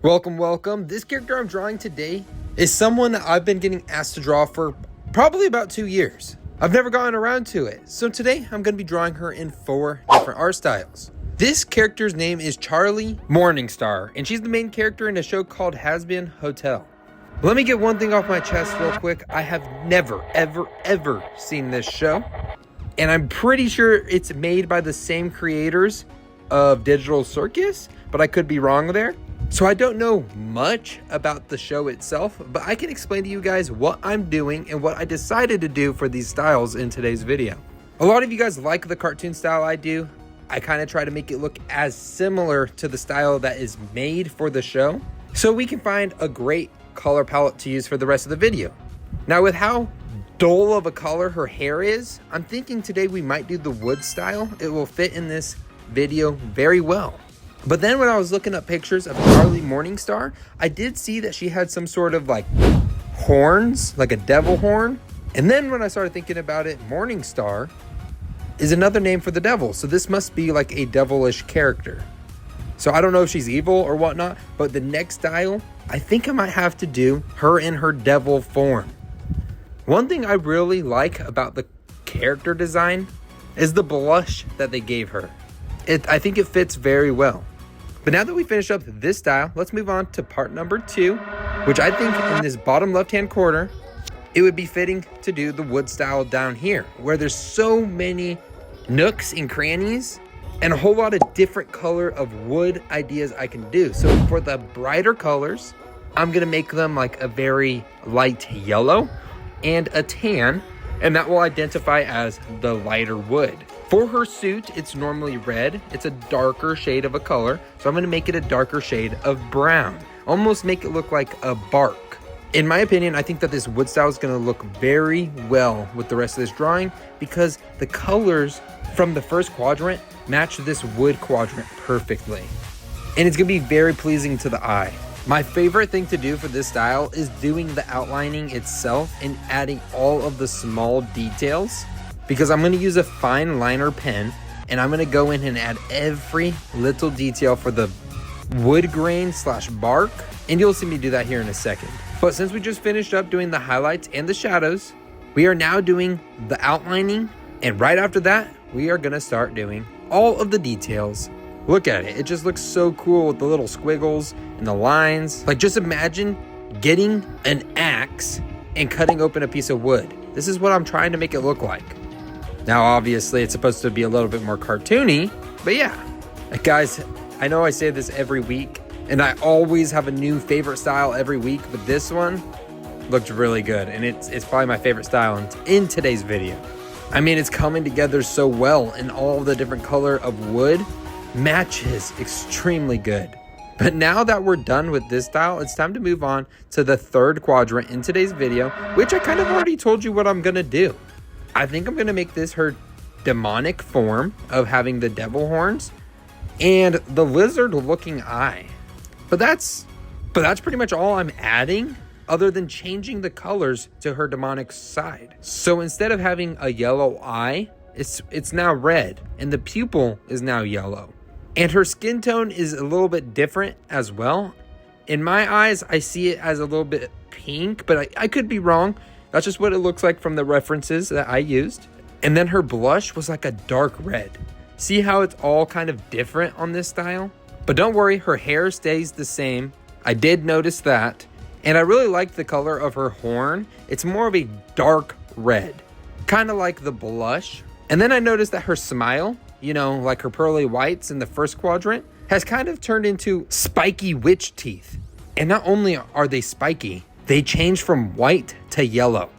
Welcome, welcome. This character I'm drawing today is someone that I've been getting asked to draw for probably about 2 years. I've never gotten around to it. So today I'm going to be drawing her in 4 different art styles. This character's name is Charlie Morningstar, and she's the main character in a show called Has Been Hotel. Let me get one thing off my chest real quick. I have never, ever seen this show. And I'm pretty sure it's made by the same creators of Digital Circus, but I could be wrong there. So I don't know much about the show itself, but I can explain to you guys what I'm doing and what I decided to do for these styles in today's video. A lot of you guys like the cartoon style I do. I kind of try to make it look as similar to the style that is made for the show, so we can find a great color palette to use for the rest of the video. Now, with how dull of a color her hair is, I'm thinking today we might do the wood style. It will fit in this video very well. But then when I was looking up pictures of Charlie Morningstar, I did see that she had some sort of like horns, like a devil horn. And then when I started thinking about it, Morningstar is another name for the devil. So this must be like a devilish character. So I don't know if she's evil or whatnot, but the next style, I think I might have to do her in her devil form. One thing I really like about the character design is the blush that they gave her. I think it fits very well. But now that we finish up this style, let's move on to part number 2, which I think in this bottom left-hand corner, it would be fitting to do the wood style down here, where there's so many nooks and crannies and a whole lot of different color of wood ideas I can do. So for the brighter colors, I'm gonna make them like a very light yellow and a tan, and that will identify as the lighter wood. For her suit, it's normally red. It's a darker shade of a color, so I'm gonna make it a darker shade of brown. Almost make it look like a bark. In my opinion, I think that this wood style is gonna look very well with the rest of this drawing because the colors from the first quadrant match this wood quadrant perfectly. And it's gonna be very pleasing to the eye. My favorite thing to do for this style is doing the outlining itself and adding all of the small details, because I'm gonna use a fine liner pen and I'm gonna go in and add every little detail for the wood grain / bark, and you'll see me do that here in a second. But since we just finished up doing the highlights and the shadows, we are now doing the outlining, and right after that, we are gonna start doing all of the details. Look at it, it just looks so cool with the little squiggles and the lines. Like, just imagine getting an axe and cutting open a piece of wood. This is what I'm trying to make it look like. Now, obviously, it's supposed to be a little bit more cartoony, but yeah. Guys, I know I say this every week, and I always have a new favorite style every week, but this one looked really good, and it's probably my favorite style in today's video. I mean, it's coming together so well, and all the different color of wood matches extremely good. But now that we're done with this style, it's time to move on to the third quadrant in today's video, which I kind of already told you what I'm gonna do. I think I'm gonna make this her demonic form of having the devil horns and the lizard looking eye. But that's pretty much all I'm adding, other than changing the colors to her demonic side. So instead of having a yellow eye, it's now red, and the pupil is now yellow. And her skin tone is a little bit different as well. In my eyes, I see it as a little bit pink, but I could be wrong. That's just what it looks like from the references that I used. And then her blush was like a dark red. See how it's all kind of different on this style? But don't worry, her hair stays the same. I did notice that. And I really like the color of her horn. It's more of a dark red, kind of like the blush. And then I noticed that her smile, you know, like her pearly whites in the first quadrant, has kind of turned into spiky witch teeth. And not only are they spiky, they change from white to yellow.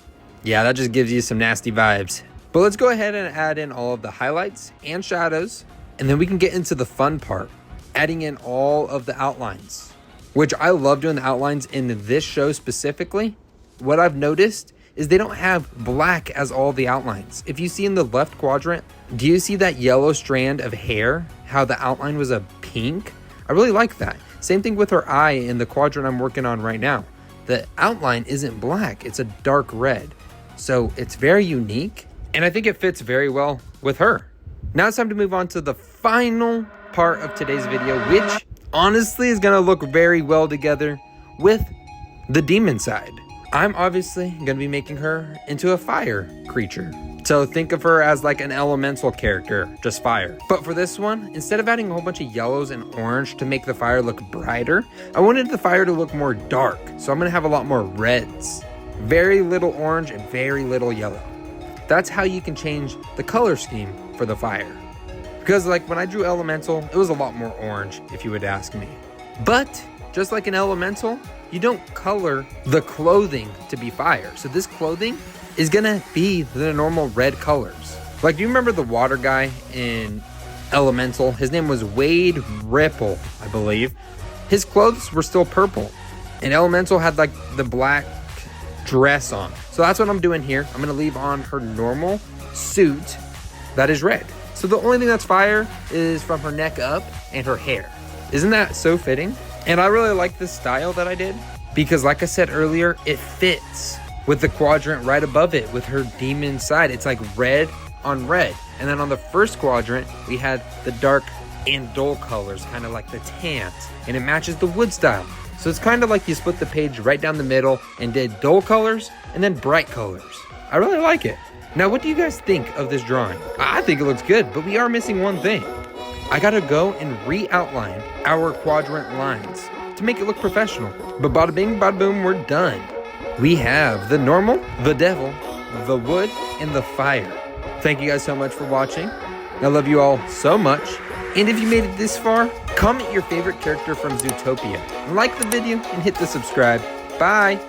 Yeah, that just gives you some nasty vibes. But let's go ahead and add in all of the highlights and shadows, and then we can get into the fun part, adding in all of the outlines, which I love doing the outlines in this show specifically. What I've noticed is they don't have black as all the outlines. If you see in the left quadrant, do you see that yellow strand of hair? How the outline was a pink? I really like that. Same thing with her eye in the quadrant I'm working on right now. The outline isn't black, it's a dark red. So it's very unique, and I think it fits very well with her. Now it's time to move on to the final part of today's video, which honestly is gonna look very well together with the demon side. I'm obviously gonna be making her into a fire creature. So think of her as like an elemental character, just fire. But for this one, instead of adding a whole bunch of yellows and orange to make the fire look brighter, I wanted the fire to look more dark. So I'm gonna have a lot more reds, very little orange and very little yellow. That's how you can change the color scheme for the fire. Because like when I drew elemental, it was a lot more orange if you would ask me. But just like an elemental, you don't color the clothing to be fire. So this clothing is gonna be the normal red colors. Like, do you remember the water guy in Elemental? His name was Wade Ripple, I believe. His clothes were still purple. And Elemental had like the black dress on. So that's what I'm doing here. I'm gonna leave on her normal suit that is red. So the only thing that's fire is from her neck up and her hair. Isn't that so fitting? And I really like this style that I did because like I said earlier, it fits with the quadrant right above it with her demon side. It's like red on red. And then on the first quadrant, we had the dark and dull colors, kind of like the tans, and it matches the wood style. So it's kind of like you split the page right down the middle and did dull colors and then bright colors. I really like it. Now, what do you guys think of this drawing? I think it looks good, but we are missing one thing. I gotta go and re-outline our quadrant lines to make it look professional. But bada bing, bada boom, we're done. We have the normal, the devil, the wood, and the fire. Thank you guys so much for watching. I love you all so much. And if you made it this far, comment your favorite character from Zootopia. Like the video and hit the subscribe. Bye.